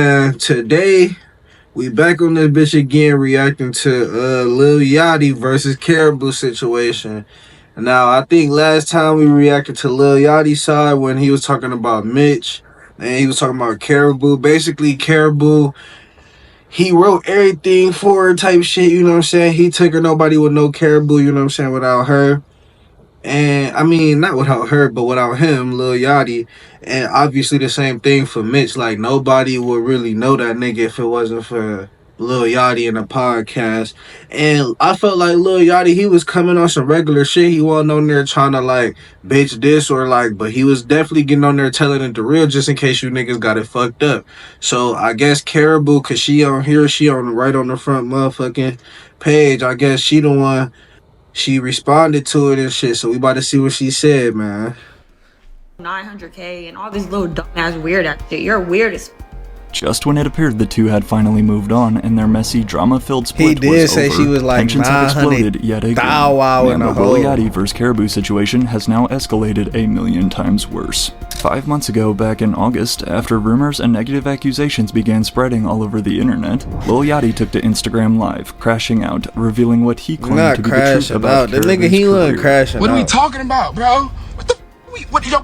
And today we back on this bitch again, reacting to Lil Yachty versus Karrahboo situation. Now I think last time we reacted to Lil Yachty's side when he was talking about Mitch and he was talking about Karrahboo. Basically, Karrahboo, he wrote everything for her type shit. You know what I'm saying? He took her. Nobody would know Karrahboo. You know what I'm saying? Without her. And I mean, not without her, but without him, Lil Yachty. And obviously the same thing for Mitch. Like, nobody would really know that nigga if it wasn't for Lil Yachty and the podcast. And I felt like Lil Yachty, he was coming on some regular shit. He wasn't on there trying to, like, bitch this or, like, but he was definitely getting on there telling it the real just in case you niggas got it fucked up. So I guess Karrahboo, because she on here, she on right on the front motherfucking page. I guess she the one. She responded to it and shit, so we about to see what she said, man. 900K and all this little dumbass weird ass shit. You're weird as Just when it appeared the two had finally moved on and their messy, drama-filled split he did was say over, she was like tensions have exploded yet again. And the Lil Yachty vs. Karrahboo situation has now escalated a million times worse. 5 months ago, back in August, after rumors and negative accusations began spreading all over the internet, Lil Yachty took to Instagram Live, crashing out, revealing what he claimed to be the truth about the nigga he wasn't crashing out. What are we talking about, bro? What you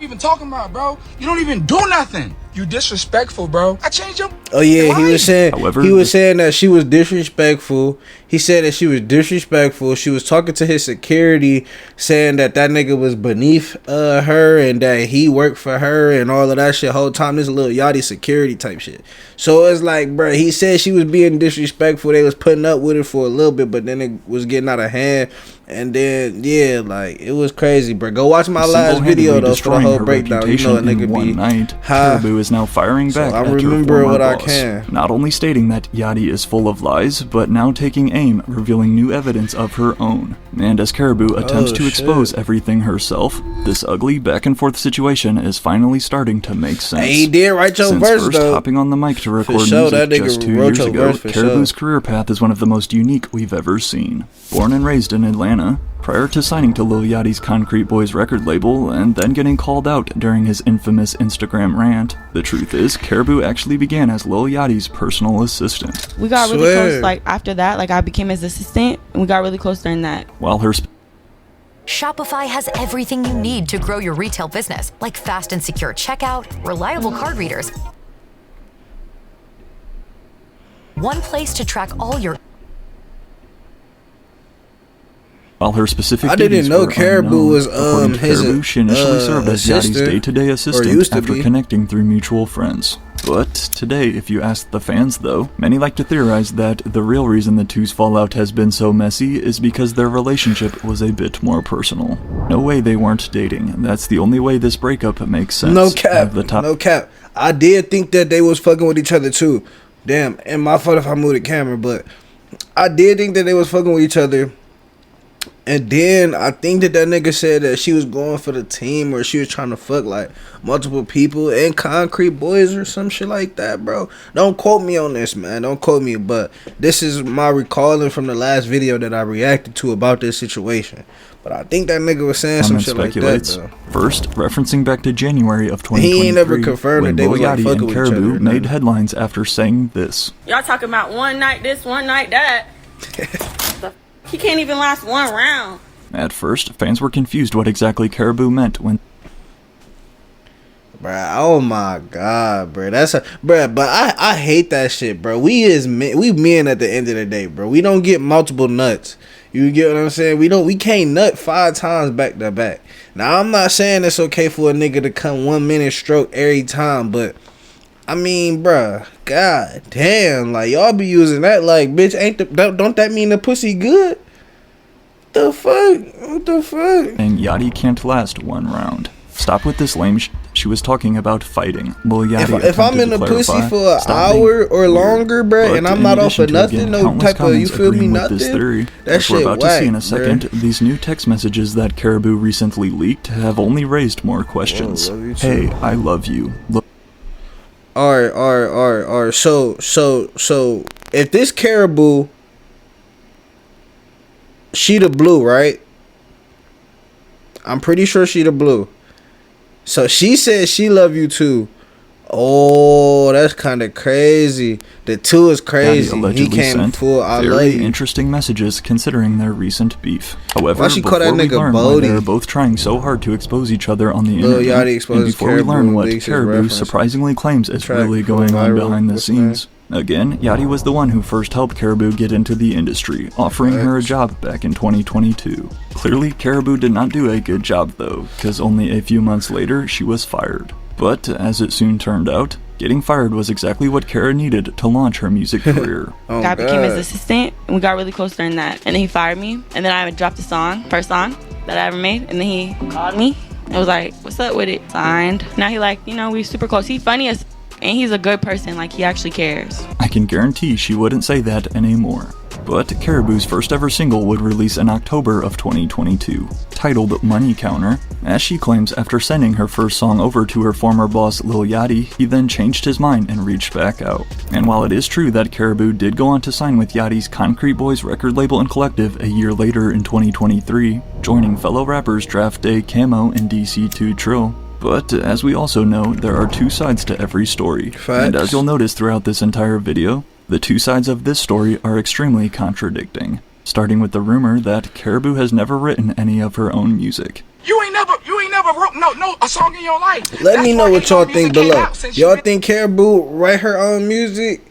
even talking about, bro? You don't even do nothing. You disrespectful, bro. I changed him. Oh yeah, he was saying. However, he was saying that she was disrespectful. He said that she was disrespectful. She was talking to his security, saying that nigga was beneath her and that he worked for her and all of that shit. Whole time this Lil Yachty security type shit. So it's like, bro, he said she was being disrespectful. They was putting up with it for a little bit, but then it was getting out of hand. And then, yeah, like, it was crazy, bro. Go watch my last video, though, for the whole breakdown. You know a nigga be Karrahboo is now firing back I at remember your what former I boss. can. Not only stating that Yachty is full of lies, but now taking aim, revealing new evidence of her own. And as Karrahboo attempts to expose everything herself, this ugly back-and-forth situation is finally starting to make sense. Hey, he did write your Since verse, first though. Hopping on the mic to record sure, music just 2 years ago, Karrahboo's sure. career path is one of the most unique we've ever seen. Born and raised in Atlanta, prior to signing to Lil Yachty's Concrete Boys record label and then getting called out during his infamous Instagram rant, the truth is, Karrahboo actually began as Lil Yachty's personal assistant. we got really close, like after that, like I became his assistant and we got really close during that. While her Shopify has everything you need to grow your retail business, like fast and secure checkout, reliable card readers, one place to track all your While her specific I didn't know Karrahboo was his Karrahboo, she initially served as Yachty's assistant, day-to-day or assistant used to after be. connecting through mutual friends. But today, if you ask the fans though, many like to theorize that the real reason the two's fallout has been so messy is because their relationship was a bit more personal. No way they weren't dating. That's the only way this breakup makes sense. No cap, no cap. I did think that they was fucking with each other too. Damn, and my fault if I moved the camera, but I did think that they was fucking with each other. And then I think that nigga said that she was going for the team or she was trying to fuck like multiple people and Concrete Boys or some shit like that, bro. Don't quote me on this, man. Don't quote me, but this is my recalling from the last video that I reacted to about this situation. But I think that nigga was saying some shit like that, though. First, referencing back to January of 2023, he ain't never confirmed when that they Lil was like Yachty fucking and with each other. Karrahboo made headlines after saying this. Y'all talking about one night this, one night that. He can't even last one round. At first, fans were confused what exactly Karrahboo meant when Bruh, oh my god, bro. That's a bruh, but I hate that shit, bro. We men at the end of the day, bro. We don't get multiple nuts. You get what I'm saying? We can't nut 5 times back to back. Now I'm not saying it's okay for a nigga to come 1 minute stroke every time, but I mean, bruh, god damn, like y'all be using that like, bitch, don't that mean the pussy good? The fuck? What the fuck? And Yachty can't last 1 round. Stop with this lame she was talking about fighting. Lil Yachty if I'm in the pussy for an hour or longer, bruh, and I'm not off of nothing, no type of, you feel me, nothing, that shit we're about whack, to see in a second, bruh. these new text messages that Karrahboo recently leaked have only raised more questions. Hey, I love you. Alright. So if this Karrahboo, she the blue, right? I'm pretty sure she the blue. So she said she love you too. Oh, that's kind of crazy. The 2 is Yachty crazy. He allegedly came sent full. I love very you. interesting messages considering their recent beef. However, Why she call before that we nigga learn why Bodie? they're both trying so hard to expose each other on the Lil internet, Yachty and exposed before we Karrahboo learn what leaks his Karrahboo reference. surprisingly claims is Track really go going on viral. behind the What's the name? scenes. Again, Yachty was the one who first helped Karrahboo get into the industry, offering her a job back in 2022. Clearly, Karrahboo did not do a good job though, because only a few months later she was fired. But, as it soon turned out, getting fired was exactly what Kara needed to launch her music career. Oh, I became his God. assistant, and we got really close during that. And then he fired me, and then I dropped first song that I ever made, and then he called me and was like, "What's up with it?" Signed. Now he like, we super close. He funny as, and he's a good person. Like, he actually cares. I can guarantee she wouldn't say that anymore. But Karrahboo's first ever single would release in October of 2022, titled Money Counter, as she claims after sending her first song over to her former boss Lil Yachty, he then changed his mind and reached back out. And while it is true that Karrahboo did go on to sign with Yachty's Concrete Boys record label and collective a year later in 2023, joining fellow rappers Draft Day Camo and DC2 Trill, but as we also know, there are 2 sides to every story. Facts. And as you'll notice throughout this entire video, the 2 sides of this story are extremely contradicting, starting with the rumor that Karrahboo has never written any of her own music. You ain't never wrote a song in your life. Let That's me know why what ain't no y'all music think came below. out since Y'all you think Karrahboo write her own music?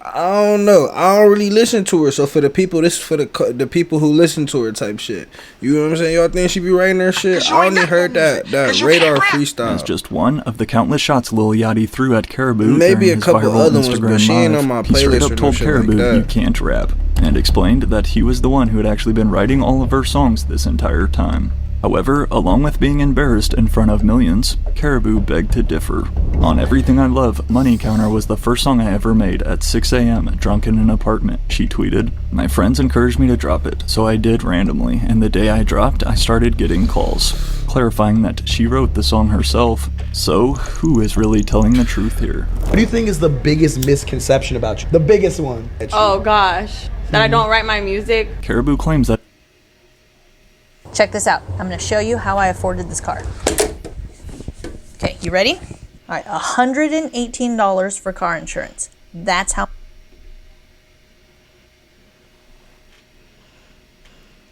I don't know. I don't really listen to her. So for the people, this for the people who listen to her type shit. You know what I'm saying? Y'all think she be writing her shit? I only heard that radar freestyle. As just one of the countless shots Lil Yachty threw at Karrahboo Maybe during a his couple viral other ones, but Instagram she ain't live, on my he straight playlist up or no told shit like Karrahboo that. you can't rap, and explained that he was the one who had actually been writing all of her songs this entire time. However, along with being embarrassed in front of millions, Karrahboo begged to differ. On Everything I Love, Money Counter was the first song I ever made at 6 a.m. drunk in an apartment, she tweeted. My friends encouraged me to drop it, so I did randomly, and the day I dropped, I started getting calls, clarifying that she wrote the song herself. So, who is really telling the truth here? What do you think is the biggest misconception about you? The biggest one. Oh gosh, that I don't write my music. Karrahboo claims that Check this out. I'm going to show you how I afforded this car. Okay, you ready? All right, $118 for car insurance. That's how.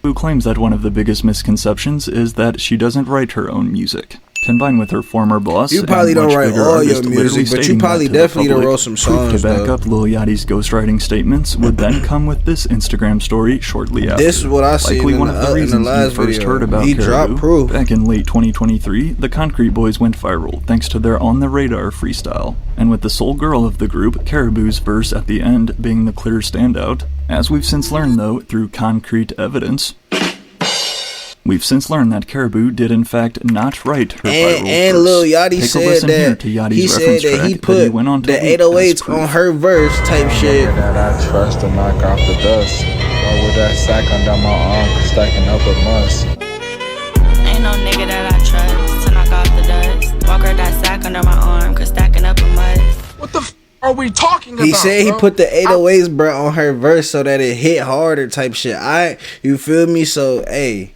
Karrahboo claims that one of the biggest misconceptions is that she doesn't write her own music. Combined with her former boss, You probably and don't much write bigger all your artist music, literally but you stating probably that to the definitely done public, wrote some proof songs, to back though. up Lil Yachty's ghostwriting statements would then come with this Instagram story shortly after. This is what I seen Likely in one the- of the in the reasons you last first video. heard about He dropped Karrahboo. proof. Back in late 2023, the Concrete Boys went viral thanks to their On the Radar freestyle, and with the sole girl of the group, Karrahboo's verse at the end being the clear standout. As we've since learned though, through concrete evidence, we've since learned that Karrahboo did in fact not write her viral And verse. Lil Yachty Take a said listen here that to Yachty's he said reference that track he that put went on to the leak as 808s proof. on her verse type shit. That I trust to knock off the dust. Or with that sack under my arm, stacking up a must. Ain't no nigga that I trust to knock off the dust. Walk her that sack under my arm, cause stacking up a must. What the are we talking about? He said he bro? put the 808s, bro, on her verse so that it hit harder type shit. You feel me? So, hey,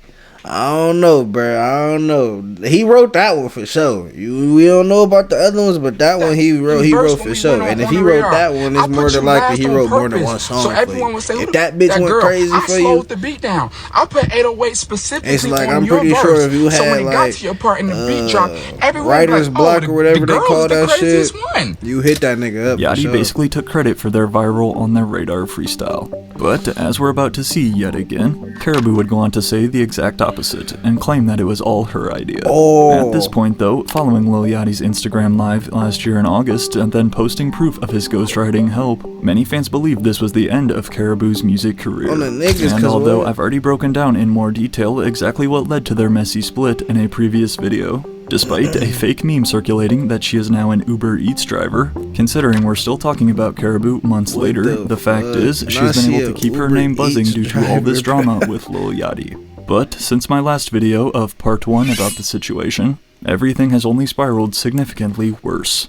I don't know, bro. I don't know. He wrote that one for sure. We don't know about the other ones, but that one he wrote for sure. And if he wrote that one, it's more than likely he wrote more than one song. So for everyone you. would say, If that bitch went girl, crazy I for slowed you, the beat down. I put 808 specifically it's like on I'm your pretty verse. sure if you So when had it got like to your part in the beat drop, everyone writer's like, block oh, or whatever the they girl call is the that craziest shit, one. you hit that nigga up. for Yachty sure. basically took credit for their viral On Their Radar freestyle. But as we're about to see yet again, Karrahboo would go on to say the exact opposite and claim that it was all her idea. Oh. At this point though, following Lil Yachty's Instagram live last year in August and then posting proof of his ghostwriting help, many fans believed this was the end of Karrahboo's music career. On the niggas, and 'cause although what? I've already broken down in more detail exactly what led to their messy split in a previous video, despite a fake meme circulating that she is now an Uber Eats driver, considering we're still talking about Karrahboo months later, the fact is she's been able to keep her name buzzing due to all this drama with Lil Yachty. But since my last video of part 1 about the situation, everything has only spiraled significantly worse.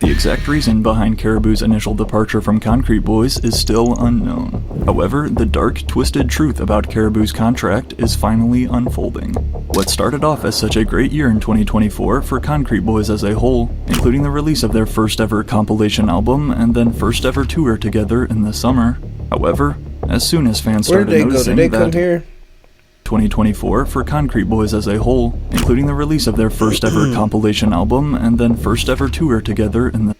The exact reason behind Karrahboo's initial departure from Concrete Boys is still unknown. However, the dark, twisted truth about Karrahboo's contract is finally unfolding. What started off as such a great year in 2024 for Concrete Boys as a whole, including the release of their first ever compilation album and then first ever tour together in the summer. However, as soon as fans started noticing that 2024 for Concrete Boys as a whole, including the release of their first ever compilation album and then first ever tour together in the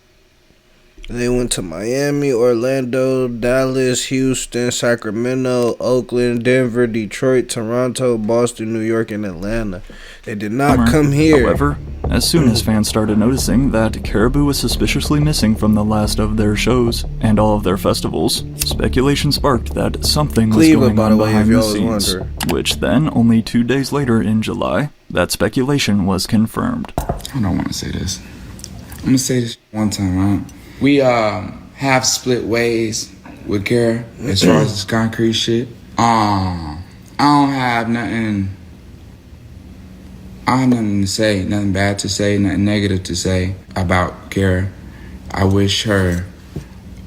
They went to Miami, Orlando, Dallas, Houston, Sacramento, Oakland, Denver, Detroit, Toronto, Boston, New York, and Atlanta. They did not come here. However, as soon as fans started noticing that Karrahboo was suspiciously missing from the last of their shows and all of their festivals, speculation sparked that something was going on behind the scenes, which then, only 2 days later in July, that speculation was confirmed. I don't want to say this. I'm going to say this one time, right? We have split ways with Kara as far as this concrete shit. I don't have nothing. I have nothing to say, nothing bad to say, nothing negative to say about Kara. I wish her.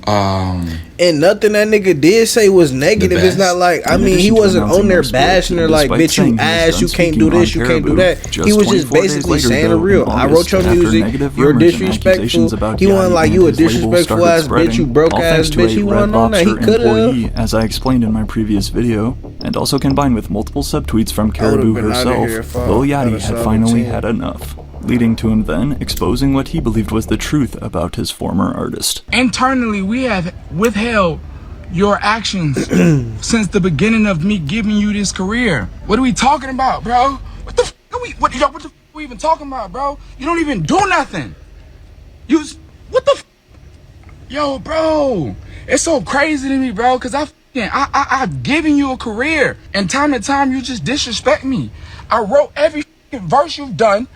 And nothing that nigga did say was negative. It's not like, I mean, he wasn't on there bashing her like, bitch, you ass, you can't do this, you can't do that. He was just basically saying the real. I wrote your music, you're disrespectful. He wasn't like, you a disrespectful ass bitch, you broke ass bitch. He wasn't on that. He could've. As I explained in my previous video, and also combined with multiple subtweets from Karrahboo herself, Lil Yachty had finally had enough, leading to him then exposing what he believed was the truth about his former artist. Internally, we have withheld your actions since the beginning of me giving you this career. What are we talking about, bro? What the f are we even talking about, bro? You don't even do nothing. What the f? Yo, bro, it's so crazy to me, bro, because I've given you a career, and time to time you just disrespect me. I wrote every verse you've done.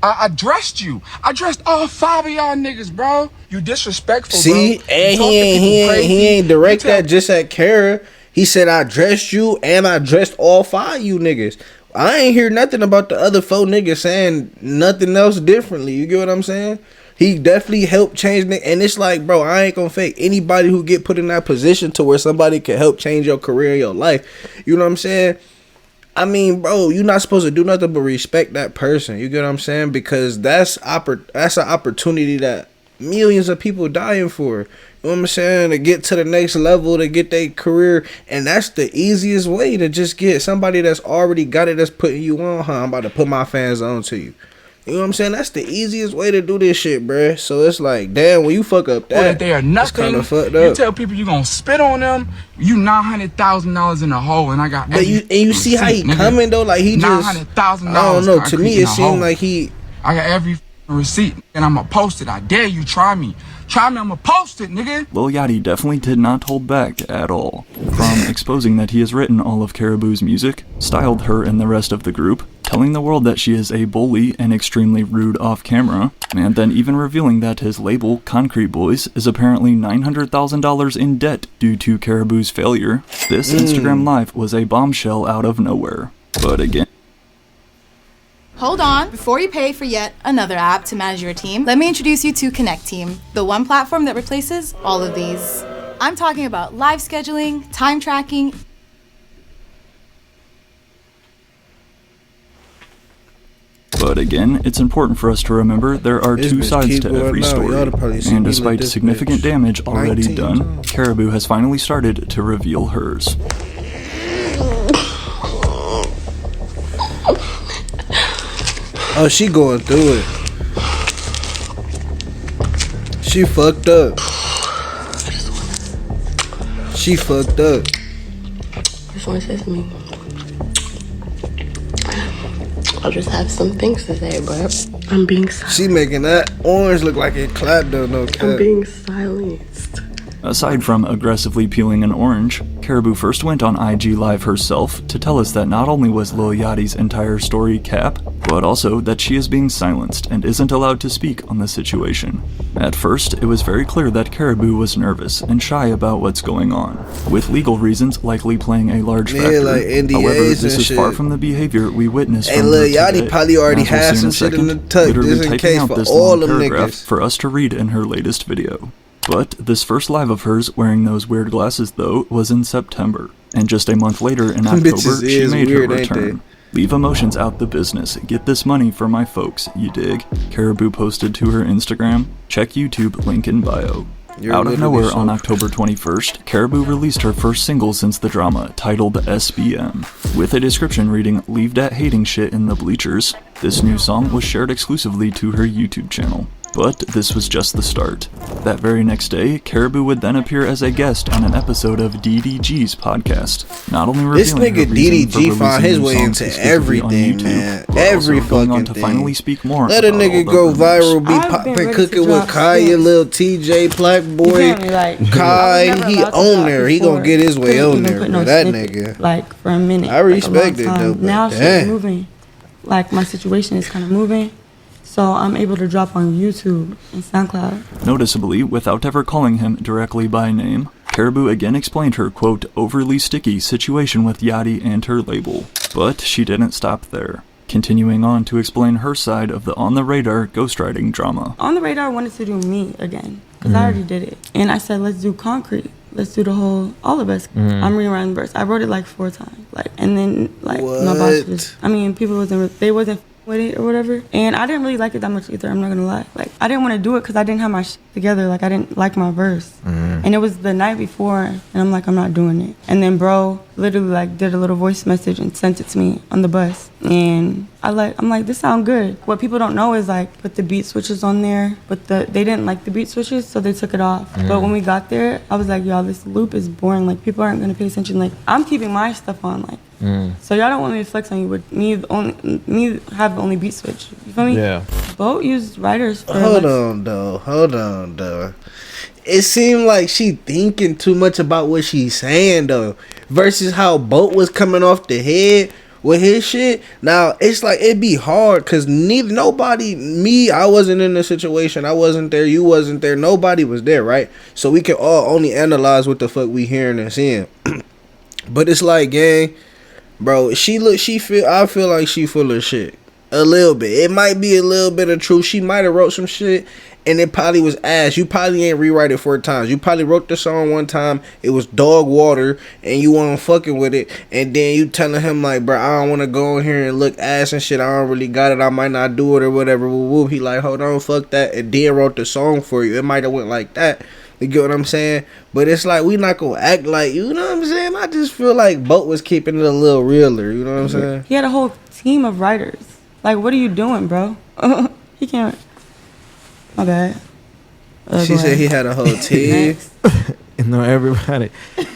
I dressed you. I dressed all 5 of y'all niggas, bro. You disrespectful, bro. See, and he ain't direct that just at Kara. He said I dressed you and I dressed all 5 of you niggas. I ain't hear nothing about the other 4 niggas saying nothing else differently. You get what I'm saying? He definitely helped change it. And it's like, bro, I ain't gonna fake anybody who get put in that position to where somebody can help change your career and your life. You know what I'm saying? I mean, bro, you're not supposed to do nothing but respect that person. You get what I'm saying? Because that's an opportunity that millions of people dying for. You know what I'm saying? To get to the next level, to get their career. And that's the easiest way to just get somebody that's already got it, that's putting you on. I'm about to put my fans on to you. You know what I'm saying? That's the easiest way to do this shit, bruh. So it's like, damn, when you fuck up that, they are nothing. It's fucked you up. tell people you gonna spit on them, you $900,000 in a hole, and I got. But you see how he coming though? Like he just $900,000. I don't know. To me, it seemed like he. I got every receipt, and I'ma post it. I dare you, try me. Try me, I'ma post it, nigga. Lil Yachty definitely did not hold back at all from exposing that he has written all of Karrahboo's music, styled her and the rest of the group, telling the world that she is a bully and extremely rude off camera, and then even revealing that his label, Concrete Boys, is apparently $900,000 in debt due to Karrahboo's failure. This Instagram Live was a bombshell out of nowhere. But again, hold on, before you pay for yet another app to manage your team, let me introduce you to Connect Team, the one platform that replaces all of these. I'm talking about live scheduling, time tracking. But again, it's important for us to remember there are 2 sides to every story, and despite significant damage already done, Karrahboo has finally started to reveal hers. Oh, she going through it. She fucked up. She fucked up. Just want to say something. I'll just have some things to say, but I'm being silenced. She making that orange look like it clapped though, no cap. I'm being silenced. Aside from aggressively peeling an orange, Karrahboo first went on IG Live herself to tell us that not only was Lil Yachty's entire story cap, but also that she is being silenced and isn't allowed to speak on the situation. At first, it was very clear that Karrahboo was nervous and shy about what's going on, with legal reasons likely playing a large factor. like NDAs. However, this and is shit. far from the behavior we witnessed Hey, from Lil her Yachty today. probably already As we'll had see in some a shit in the second, tuck, literally just in typing case out for this all long them paragraph niggas. for us to read in her latest video. But this first live of hers wearing those weird glasses though was in September, and just a month later in October Bitches she is made weird, her ain't return. Leave emotions out the business, get this money for my folks, you dig? Karrahboo posted to her Instagram, check YouTube, link in bio. You're Out of literally nowhere so on crazy. October 21st, Karrahboo released her first single since the drama, titled SBM. With a description reading, "Leave that hating shit in the bleachers." This new song was shared exclusively to her YouTube channel. But this was just the start. That very next day, Karrahboo would then appear as a guest on an episode of DDG's podcast. Not only This revealing her nigga reason for DDG found releasing his new way songs into exclusively on everything, YouTube, man. but Every also going on fucking to finally thing. speak more Let a about all nigga the go rumors. viral, be I've been popping, ready to cooking with drop Kaya, since. Lil TJ, Black You Boy, feel me? Like, Kai. I was never He allowed to on drop there. He gonna before. get his way Couldn't on even there, put bro. no That snippet, nigga. like for a minute. I respect like, a it, long though, time. but Now shit's damn. moving. Like my situation is kind of moving, so I'm able to drop on YouTube and SoundCloud. Noticeably, without ever calling him directly by name, Karrahboo again explained her, quote, overly sticky situation with Yachty and her label. But she didn't stop there, continuing on to explain her side of the on-the-radar ghostwriting drama. On the Radar wanted to do me again, because I already did it. And I said, let's do Concrete. Let's do the whole, all of us. I'm rewriting the verse. I wrote it like 4 times. Like, and then, like, my boss was, I mean, people they wasn't with it or whatever. And I didn't really like it that much either, I'm not gonna lie. Like, I didn't want to do it because I didn't have my shit together. Like, I didn't like my verse. And it was the night before, and I'm like, I'm not doing it. And then bro literally like did a little voice message and sent it to me on the bus. And I'm like, this sound good. What people don't know is like, put the beat switches on there, but they didn't like the beat switches, so they took it off. But when we got there, I was like, y'all, this loop is boring. Like, people aren't gonna pay attention. Like, I'm keeping my stuff on. Like, so y'all don't want me to flex on you, but me have the only beat switch. You feel me? Yeah. Boat used writers for Hold on though. It seemed like she thinking too much about what she's saying though, versus how Boat was coming off the head with his shit. Now it's like it'd be hard because I wasn't in the situation. I wasn't there. You wasn't there. Nobody was there, right? So we can all only analyze what the fuck we hearing and seeing. But it's like, gang, bro. I feel like she full of shit. A little bit. It might be a little bit of truth. She might have wrote some shit and it probably was ass. You probably ain't rewrite it 4 times. You probably wrote the song 1 time. It was dog water and you weren't fucking with it. And then you telling him like, bro, I don't want to go in here and look ass and shit. I don't really got it. I might not do it or whatever. Woo. He like, hold on, fuck that. And then wrote the song for you. It might have went like that. You get what I'm saying? But it's like, we not gonna act like, you know what I'm saying? I just feel like Boat was keeping it a little realer. You know what I'm saying? He had a whole team of writers. Like, what are you doing, bro? He can't. My bad. She said he had a whole team. No, everybody.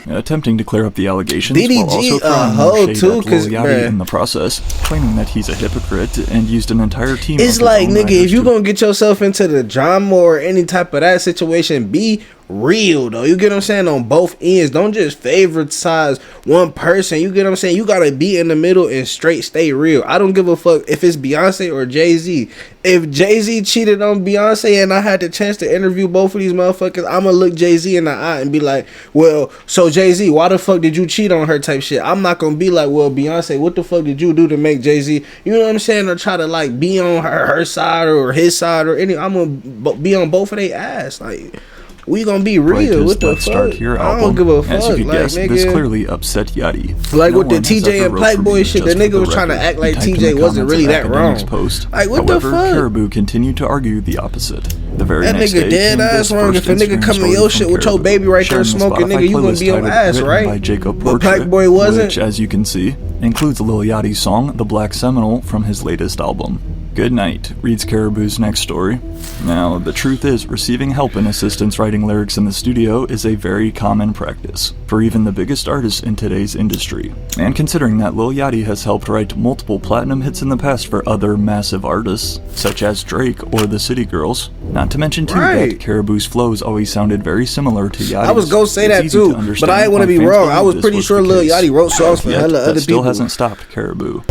Attempting to clear up the allegations DDG while also a throwing hoe more shade too, at 'cause, Lil Yachty bruh. in the process, claiming that he's a hypocrite and used an entire team. It's of his like, own nigga, writers if you to gonna get yourself into the drama or any type of that situation, be real though. You get what I'm saying? On both ends. Don't just favoritize one person. You get what I'm saying? You gotta be in the middle and straight stay real. I don't give a fuck if it's Beyonce or Jay-Z. If Jay-Z cheated on Beyonce and I had the chance to interview both of these motherfuckers, I'ma look Jay-Z in the eye and be like, well, so Jay-Z, why the fuck did you cheat on her type shit? I'm not gonna be like, well, Beyonce, what the fuck did you do to make Jay-Z, you know what I'm saying, or try to like be on her side or his side or any. I'm gonna be on both of their ass. Like, we gonna be real. What the Let's Start fuck? Here I album. don't give a fuck. As you could like, guess, nigga, this clearly upset Yachty. like No with the one has TJ ever and wrote Black for Boy me shit, the just for nigga was trying to record. act like Type in TJ the wasn't comments really of that wrong. Academics Post. Like, what However, the fuck? Karrahboo continued to argue the opposite. The very That next nigga day dead came ass this wrong. first If a nigga Instagram come in story your from shit with your Karrahboo, baby right there sharing the smoking, Spotify nigga, you gonna playlist be on titled ass, Written right? by Jacob But Portrait, Black Boy wasn't. which, as you can see, includes Lil Yachty's song "The Black Seminole" from his latest album. Good night, reads Karrahboo's next story. Now, the truth is, receiving help and assistance writing lyrics in the studio is a very common practice for even the biggest artists in today's industry. And considering that Lil Yachty has helped write multiple platinum hits in the past for other massive artists, such as Drake or the City Girls, not to mention too that Karrahboo's flows always sounded very similar to Yachty's. I was gonna say that too, but I didn't want to be wrong. I was pretty sure Lil Yachty wrote songs for hella other people. Still hasn't stopped Karrahboo.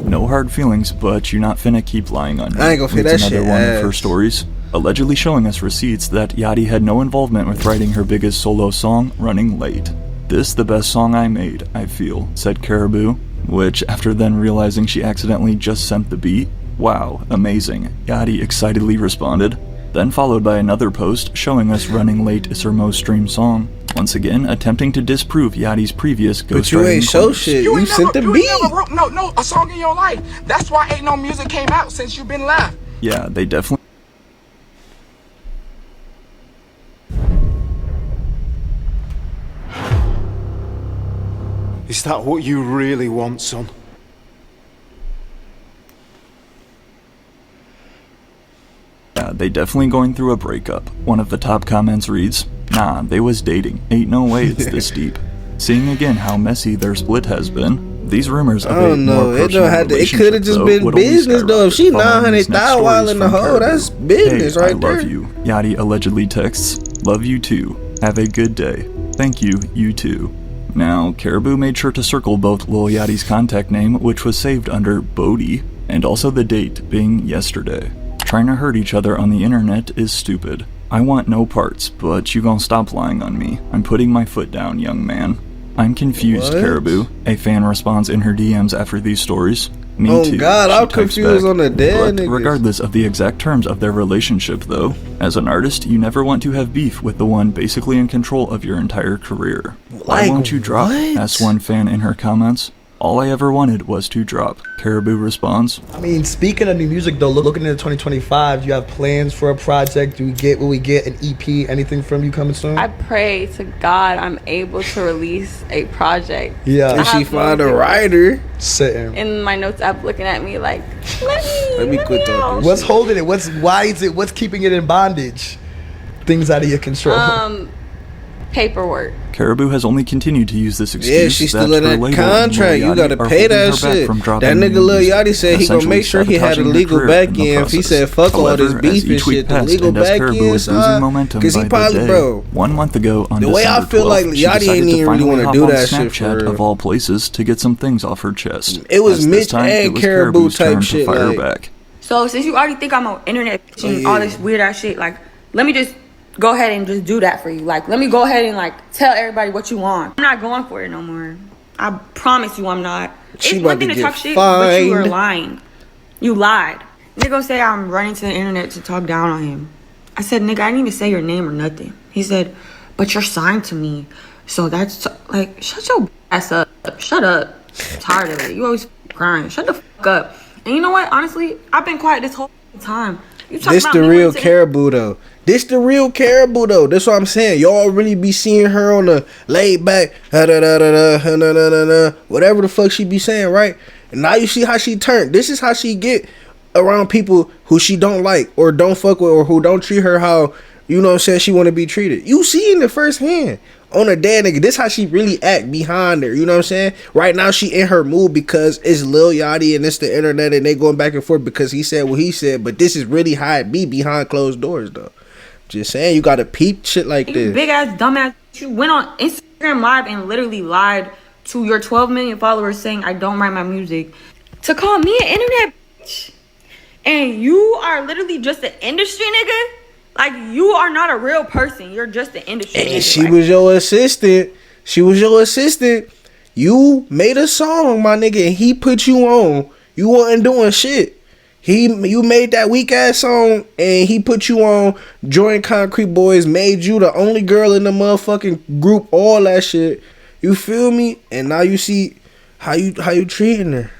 No hard feelings, but you're not finna keep lying on me. I ain't gonna say that shit. Another one of her stories, allegedly showing us receipts that Yachty had no involvement with writing her biggest solo song, Running Late. This the best song I made, I feel, said Karrahboo, which after then realizing she accidentally just sent the beat, wow, amazing, Yachty excitedly responded, then followed by another post showing us Running Late is her most streamed song. Once again, attempting to disprove Yachty's previous ghostwriting. But you ain't show shit. You sent the beat. You never wrote a song in your life. That's why ain't no music came out since you've been left. Yeah, they definitely. Is that what you really want, son? Yeah, they definitely going through a breakup. One of the top comments reads, "Nah, they was dating. Ain't no way it's this deep." Seeing again how messy their split has been, these rumors of a more personal relationship, it could have just been business though. If she 900,000 while in the hole, that's business right there. I love you. Yachty allegedly texts, "Love you too. Have a good day. Thank you, you too." Now, Karrahboo made sure to circle both Lil Yachty's contact name, which was saved under Bodie, and also the date being yesterday. Trying to hurt each other on the internet is stupid. I want no parts, but you gon' stop lying on me. I'm putting my foot down, young man. I'm confused, Karrahboo. A fan responds in her DMs after these stories. Me too. Oh God, I'm confused on the dead niggas. Regardless of the exact terms of their relationship though, as an artist, you never want to have beef with the one basically in control of your entire career. Why won't you drop? Asks one fan in her comments. All I ever wanted was to drop. Karrahboo responds. I mean, speaking of new music though, looking into 2025, do you have plans for a project? Do we get what we get, an EP, anything from you coming soon? I pray to God I'm able to release a project. Yeah. Did she find a writer? Sitting. In my notes app looking at me like, let me quit talking. What's holding it? What's keeping it in bondage? Things out of your control. Paperwork. Karrahboo has only continued to use this excuse. Yeah, she's still in that contract. You gotta pay that shit. That nigga Lil Yachty said he gonna make sure he had a legal back end. He said fuck all this beef and shit. The legal back end, cause he probably, bro. 1 month ago, on the way I feel like Yachty ain't even really want to do that shit for real. Of all places to get some things off her chest. It was Mitch and Karrahboo type shit. Back. So since you already think I'm on internet and all this weird ass shit, like let me just go ahead and just do that for you. Like, let me go ahead and like tell everybody what you want. I'm not going for it no more. I promise you I'm not. She it's one thing to talk shit, but you are lying. You lied. Nigga say I'm running to the internet to talk down on him. I said, nigga, I didn't even say your name or nothing. He said, but you're signed to me. So that's like, shut your ass up. Shut up. I'm tired of it. You always crying. Shut the fuck up. And you know what? Honestly, I've been quiet this whole time. This the real Karrahboo though. This the real Karrahboo though. That's what I'm saying. Y'all really be seeing her on the laid back, whatever the fuck she be saying, right? And now you see how she turned. This is how she get around people who she don't like or don't fuck with or who don't treat her how, you know what I'm saying, she want to be treated. You see in the first hand. On a dead nigga, this how she really act behind her. You know what I'm saying? Right now she in her mood because it's Lil Yachty and it's the internet and they going back and forth because he said what he said. But this is really how it be behind closed doors though. Just saying, you gotta peep shit like this. Big ass dumbass. You went on Instagram Live and literally lied to your 12 million followers saying I don't write my music to call me an internet bitch. And you are literally just an industry nigga. Like, you are not a real person. You're just an industry nigga. And she was your assistant. She was your assistant. You made a song, my nigga, and he put you on. You wasn't doing shit. You made that weak ass song and he put you on. Join Concrete Boys, made you the only girl in the motherfucking group, all that shit. You feel me? And now you see how you treating her.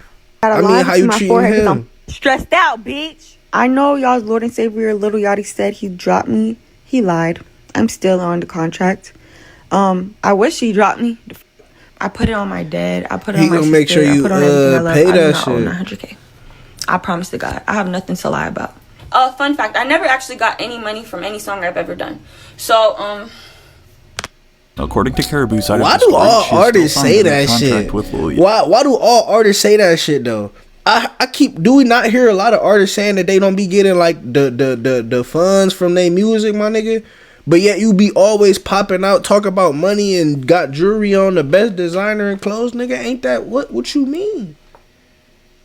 I mean, how you treating him. I'm stressed out, bitch. I know y'all's Lord and Savior Lil Yachty said he dropped me. He lied. I'm still on the contract. I wish he dropped me. I put it on my dad. I put it on my gonna sister. make sure you I put it on everything I love. pay I do that not owe shit. 900K. I promise to God. I have nothing to lie about. Fun fact, I never actually got any money from any song I've ever done. So, According to Karrahboo's side Why of the do story, all she is artists still say signed under that contract shit? with Lil Why do all artists say that shit though? Do we not hear a lot of artists saying that they don't be getting like the funds from their music, my nigga? But yet you be always popping out, talk about money and got jewelry on, the best designer and clothes, nigga. Ain't that what you mean?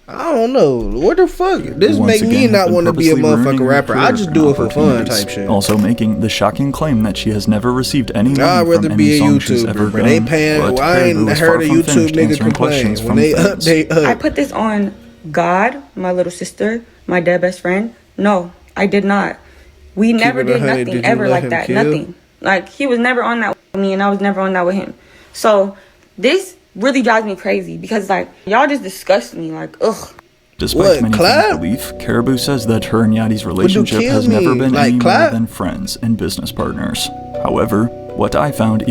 I don't know. What the fuck? This Once make me again, not has want to been be a purposely ruining motherfucking her rapper. I career just and do it for fun opportunities. type shit. Also making the shocking claim that she has never received any I'd money rather from be any a song she's ever YouTuber, but done. they paying. But Well, I ain't Karrahboo is heard far a from YouTube finished nigga answering complain questions when from they fans. update. I put this on God, my little sister, my dead best friend. No, I did not. We never it a did hundred, nothing did you ever let like him that. kill? Nothing. Like, he was never on that with me, and I was never on that with him. So, this really drives me crazy because, like, y'all just disgust me. Like, ugh. Despite many fans' belief, Karrahboo says that her and Yachty's relationship kill has me? never been Like any more clap? than friends and business partners. However, what I found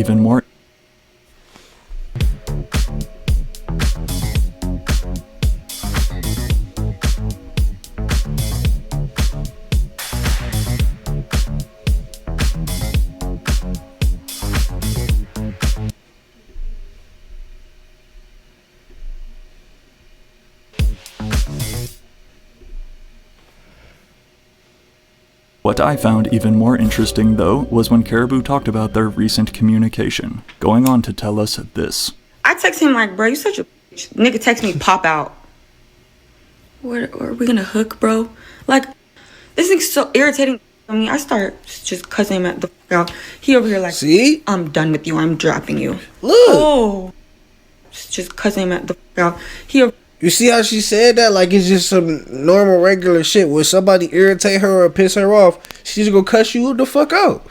even more interesting, though, was when Karrahboo talked about their recent communication, going on to tell us this. I text him like, bro, you such a bitch. Nigga text me, pop out. What, are we gonna hook, bro? Like, this thing's so irritating to me. I start just cussing him at the fuck out. He over here like, see? I'm done with you. I'm dropping you. Look. Oh. Just cussing him at the fuck out. He over You see how she said that? Like it's just some normal, regular shit. When somebody irritate her or piss her off, she's gonna cuss you the fuck out.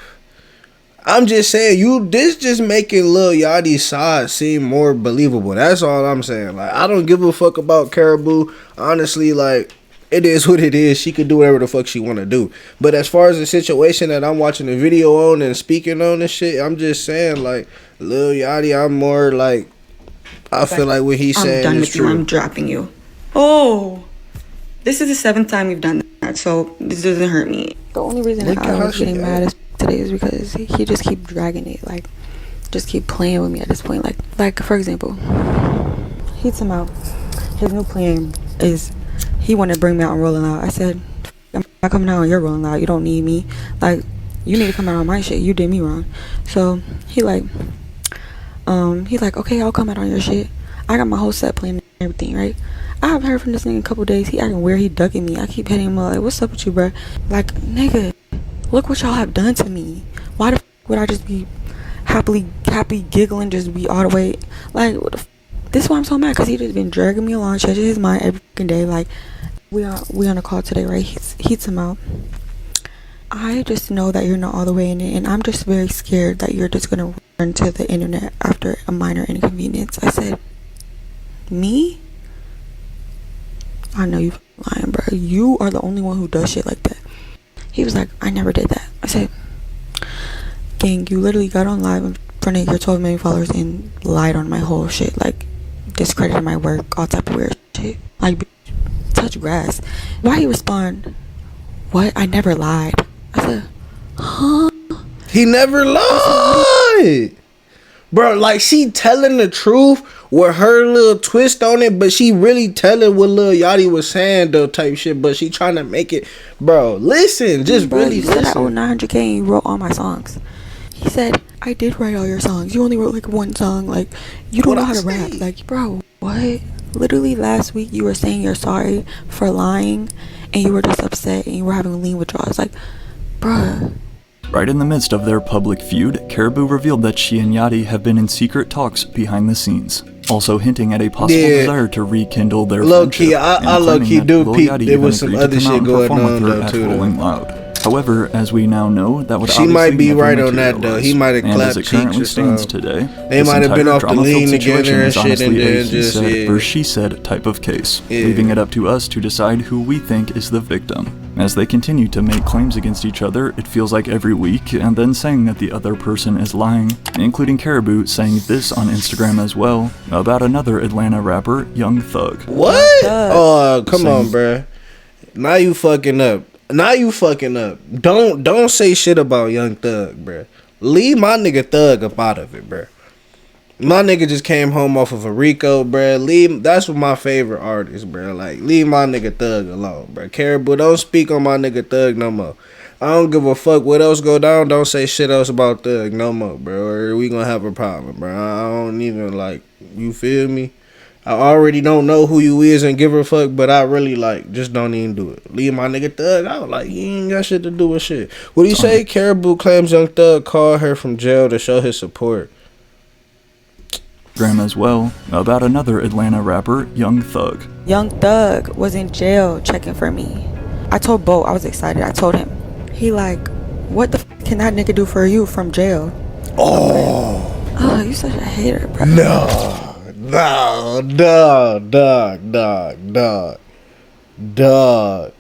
I'm just saying, this just making Lil Yachty's side seem more believable. That's all I'm saying. Like, I don't give a fuck about Karrahboo. Honestly, like, it is what it is. She could do whatever the fuck she want to do. But as far as the situation that I'm watching the video on and speaking on and shit, I'm just saying, like, Lil Yachty, I'm more like, I feel like what he's saying done is with true. you. I'm dropping you. Oh. This is the 7th time you've done that, so this doesn't hurt me. The only reason Look that at I how was she getting act. mad is today is because he just keep dragging it, like, just keep playing with me at this point. Like for example, he told me his new plan is he want to bring me out on Rolling Loud. I said, I'm not coming out on your Rolling Loud. You don't need me. Like, you need to come out on my shit. You did me wrong. So he's like, okay, I'll come out on your shit. I got my whole set plan and everything, right? I haven't heard from this nigga in a couple days. He acting weird. He ducking me. I keep hitting him up like, what's up with you, bro? Like, nigga, look what y'all have done to me. Why the f would I just be happy giggling, just be all the way like, what the f? This is why I'm so mad, because he just been dragging me along, changing his mind every fucking day. Like, we on a call today, right? He's him out. I just know that you're not all the way in it, and I'm just very scared that you're just gonna return to the internet after a minor inconvenience. I said, me? I know you lying, bro. You are the only one who does shit like that. He was like, I never did that. I said, gang, you literally got on live in front of your 12 million followers and lied on my whole shit. Like, discredited my work, all type of weird shit. Like, touch grass. Why he respond, what? I never lied. I said, huh? He never lied. Bro, like, she telling the truth with her little twist on it, but she really telling what Lil Yachty was saying, though, type shit, but she trying to make it. Bro, listen, just bro, really you said I owe listen. 900K and you wrote all my songs. He said, I did write all your songs. You only wrote like one song. Like, you don't know how to rap. Like, bro, what? Literally last week you were saying you're sorry for lying and you were just upset and you were having lean withdrawals. Like, bruh. Right in the midst of their public feud, Karrahboo revealed that she and Yachty have been in secret talks behind the scenes, also hinting at a possible desire to rekindle their low friendship. key, I and low claiming key that do Lil peep Yachty there even was some agreed to other come out shit and going perform with on her though at too. Rolling Loud. However, as we now know, that would She might obviously be never right on that though. He might have and as clapped it cheeks currently or stands something. today, They this might have been entire off the drama-filled lean together situation and is shit, honestly and a then he just said yeah. versus she said type of case, Yeah. leaving it up to us to decide who we think is the victim. As they continue to make claims against each other, it feels like every week, and then saying that the other person is lying, including Karrahboo saying this on Instagram as well about another Atlanta rapper, Young Thug. What? Oh, come on, bruh. Now you fucking up. Don't say shit about Young Thug, bruh. Leave my nigga Thug up out of it, bruh. My nigga just came home off of a Rico, bruh. That's what my favorite artist, bruh. Like, leave my nigga Thug alone, bruh. Karrahboo, don't speak on my nigga Thug no more. I don't give a fuck what else go down. Don't say shit else about Thug no more, bro. Or we gonna have a problem, bro. I don't even like, you feel me? I already don't know who you is and give a fuck, but I really like, just don't even do it. Leave my nigga Thug out. Like, he ain't got shit to do with shit. What do you say? Karrahboo claims Young Thug called her from jail to show his support. As well about another Atlanta rapper, Young Thug. Young Thug was in jail checking for me. I told Bo I was excited. I told him. He like, what the f can that nigga do for you from jail? Oh, you such a hater, bro. Dog.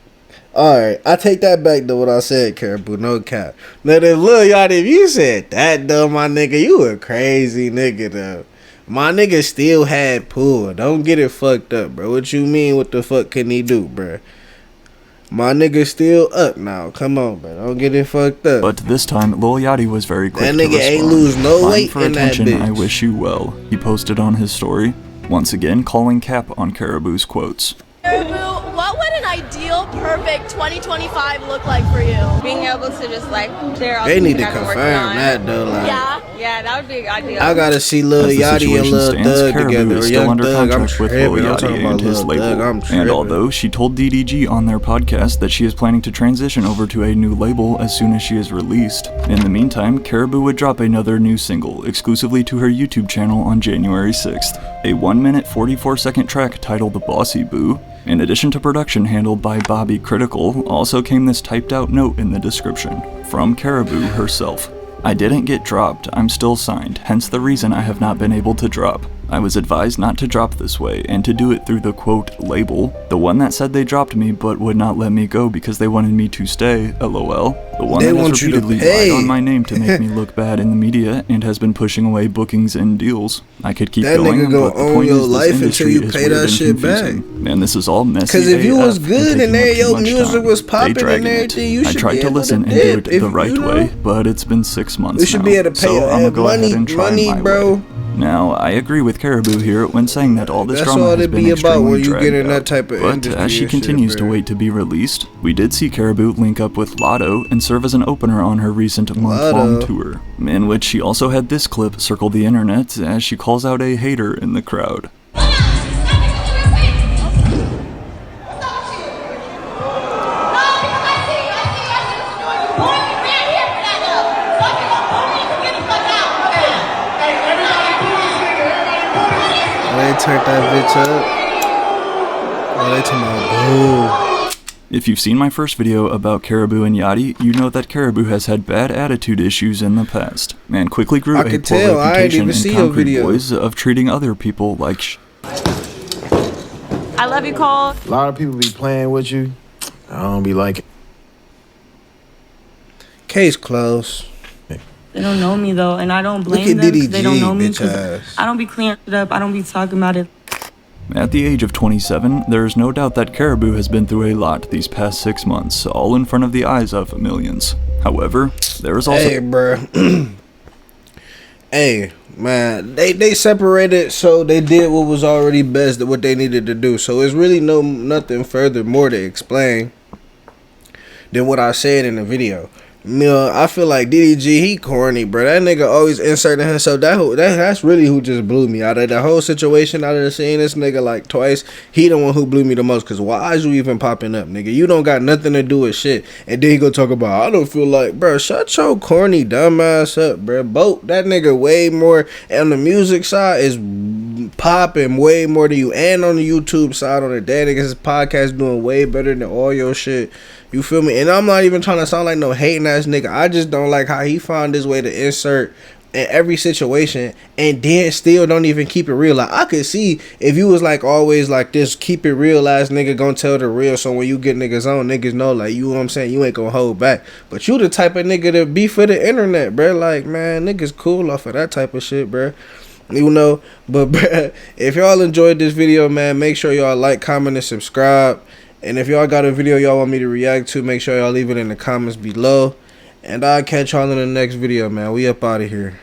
Alright, I take that back to what I said, Karrahboo, no cap. Now, if Lil Yachty, if you said that, though, my nigga, you a crazy nigga, though. My nigga still had pull. Don't get it fucked up, bro. What you mean, what the fuck can he do, bro? My nigga still up now. Come on, bro. Don't get it fucked up. But this time, Lil Yachty was very quick That to nigga ain't respond. lose no Lying weight for in that attention, bitch. I wish you well. He posted on his story, once again calling cap on Karrahboo's quotes. Karrahboo, what would an ideal, perfect 2025 look like for you? Being able to just like share all They the need things to I've been working confirm on. that, though. Like, Yeah, that would be ideal. I gotta see Lil As the Yachty and situation Lil stands, Thug Karrahboo together. is Or still Young under Thug, I'm contract with Lil tripping. I'm talking Yachty about and his Lil label. Thug, I'm And tripping. although she told DDG on their podcast that she is planning to transition over to a new label as soon as she is released, in the meantime, Karrahboo would drop another new single exclusively to her YouTube channel on January 6th, a 1-minute 44-second track titled Bossy Boo. In addition to production handled by Bobby Critical, also came this typed out note in the description, from Karrahboo herself. I didn't get dropped, I'm still signed, hence the reason I have not been able to drop. I was advised not to drop this way, and to do it through the quote, label, the one that said they dropped me but would not let me go because they wanted me to stay, lol. The one They that has want you to repeatedly pay. lied on my name to make me look bad in the media and has been pushing away bookings and deals. I could keep That going, nigga gonna but the own point your is this life until industry you is pay weird that and shit confusing. And this is all messy. Because if you was AF and good and taking up your too much music time. was They popping and dragging it. everything, you I should tried be to able listen to and do dip, it if the right you know. way, but it's been 6 months You should now. be able to pay so I'm gonna go money, ahead and try my bro. way. Now, I agree with Karrahboo here when saying that all this That's drama all has it been be about extremely when you dragged get in that out. type of But industry as she and shit, continues to bro. wait to be released, we did see Karrahboo link up with Lotto and serve as an opener on her recent month-long Lotto. tour, in which she also had this clip circle the internet as she calls out a hater in the crowd. They turned that bitch up. Oh, they talking about boo. If you've seen my first video about Karrahboo and Yachty, you know that Karrahboo has had bad attitude issues in the past, and quickly grew I a could poor tell, I ain't reputation even in see your Concrete video. Boys of treating other people like I love you, Cole. A lot of people be playing with you. I don't be like it. Case closed. They don't know me though, and I don't Look blame at them DDG, because they don't know me. bitch 'Cause ass. I don't be clearing it up. I don't be talking about it. At the age of 27, there is no doubt that Karrahboo has been through a lot these past 6 months, all in front of the eyes of millions. However, there is also... Hey, bro. Hey, man. They separated, so they did what was already best, what they needed to do. So it's really nothing further more to explain than what I said in the video. You know, I feel like DDG, he corny, bro. That nigga always inserting himself. That's really who just blew me out of the whole situation. Out of seeing this nigga like twice, he the one who blew me the most. Cause why is you even popping up, nigga? You don't got nothing to do with shit. And then he go talk about, I don't feel like, bro. Shut your corny dumb ass up, bro. Boat that nigga way more on the music side is popping way more than you, and on the YouTube side on the Dead Niggas podcast doing way better than all your shit. You feel me? And I'm not even trying to sound like no hating ass nigga. I just don't like how he found his way to insert in every situation and then still don't even keep it real. Like, I could see if you was like always like this keep it real ass nigga gonna tell the real, so when you get niggas on, niggas know, like, you know what I'm saying, you ain't gonna hold back. But you the type of nigga to be for the internet, bro. Like, man, niggas cool off of that type of shit, bro. You know, but bruh, if y'all enjoyed this video, man, make sure y'all like, comment, and subscribe. And if y'all got a video y'all want me to react to, make sure y'all leave it in the comments below. And I'll catch y'all in the next video, man. We up out of here.